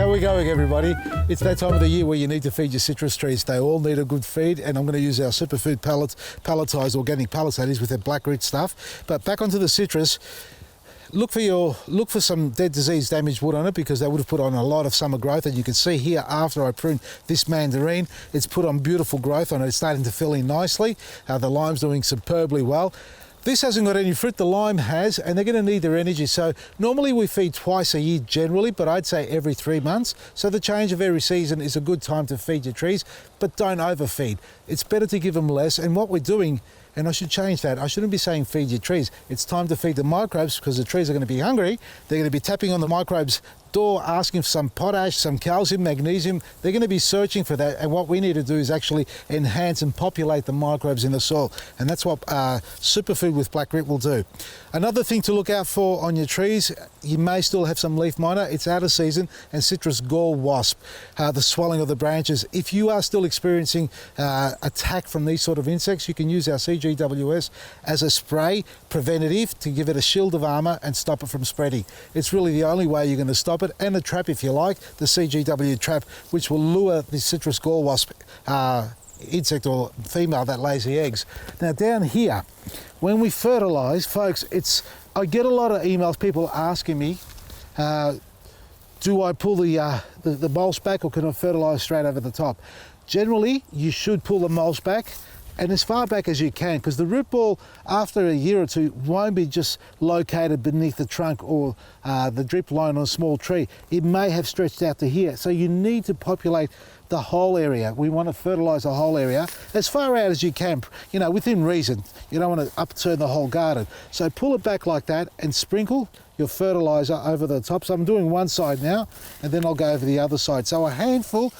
How are we going, everybody? It's that time of the year where you need to feed your citrus trees. They all need a good feed, and I'm going to use our superfood palletized organic pellets, that is, with their black grit stuff. But back onto the citrus. Look for some dead disease damaged wood on it, because they would have put on a lot of summer growth, and you can see here after I pruned this mandarin, it's put on beautiful growth on it. It's starting to fill in nicely. The lime's doing superbly well. This hasn't got any fruit, the lime has, and they're going to need their energy. So normally we feed twice a year generally, but I'd say every 3 months. So the change of every season is a good time to feed your trees, but don't overfeed. It's better to give them less. And what we're doing, and I should change that, I shouldn't be saying feed your trees. It's time to feed the microbes, because the trees are going to be hungry. They're going to be tapping on the microbes' door, asking for some potash, some calcium, magnesium. They're going to be searching for that, and what we need to do is actually enhance and populate the microbes in the soil, and that's what superfood with black grit will do. Another thing to look out for on your trees, you may still have some leaf miner. It's out of season, and citrus gall wasp, the swelling of the branches. If you are still experiencing attack from these sort of insects, you can use our CGWS as a spray preventative to give it a shield of armour and stop it from spreading. It's really the only way you're going to stop it, and a trap if you like, the CGW trap, which will lure the citrus gall wasp insect or female that lays the eggs. Now down here, when we fertilise, folks, I get a lot of emails, people asking me, do I pull the mulch back, or can I fertilise straight over the top? Generally, you should pull the mulch back, and as far back as you can, because the root ball after a year or two won't be just located beneath the trunk or the drip line on a small tree. It may have stretched out to here. So you need to populate the whole area. We want to fertilise the whole area as far out as you can, within reason. You don't want to upturn the whole garden. So pull it back like that and sprinkle your fertiliser over the top. So I'm doing one side now, and then I'll go over the other side. So a handful,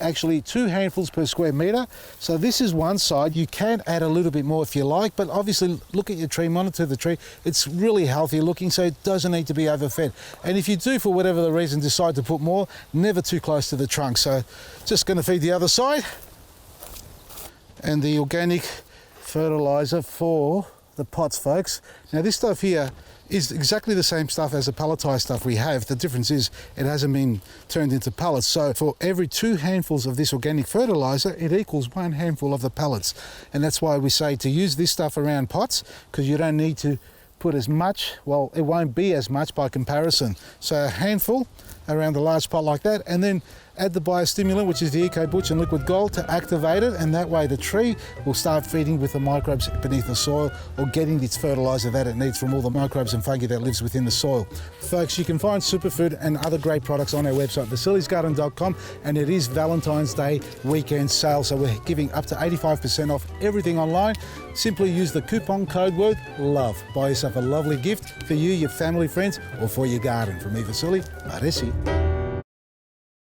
actually 2 handfuls per square metre. So this is one side. You can add a little bit more if you like, but obviously look at your tree, monitor the tree. It's really healthy looking, so it doesn't need to be overfed. And if you do, for whatever the reason, decide to put more, never too close to the trunk. So just going to feed the other side. And the organic fertiliser for the pots, folks. Now this stuff here is exactly the same stuff as the pelletized stuff we have. The difference is it hasn't been turned into pellets. So for every 2 handfuls of this organic fertiliser, it equals 1 handful of the pellets. And that's why we say to use this stuff around pots, because you don't need to put as much, well, it won't be as much by comparison. So a handful around the large pot like that, and then add the biostimulant, which is the EcoButch and Liquid Gold, to activate it, and that way the tree will start feeding with the microbes beneath the soil, or getting its fertiliser that it needs from all the microbes and fungi that lives within the soil. Folks, you can find superfood and other great products on our website, Vasili'sGarden.com, and it is Valentine's Day weekend sale, so we're giving up to 85% off everything online. Simply use the coupon code word LOVE. Buy yourself a lovely gift for you, your family, friends, or for your garden. From me, Vasili, Maresi.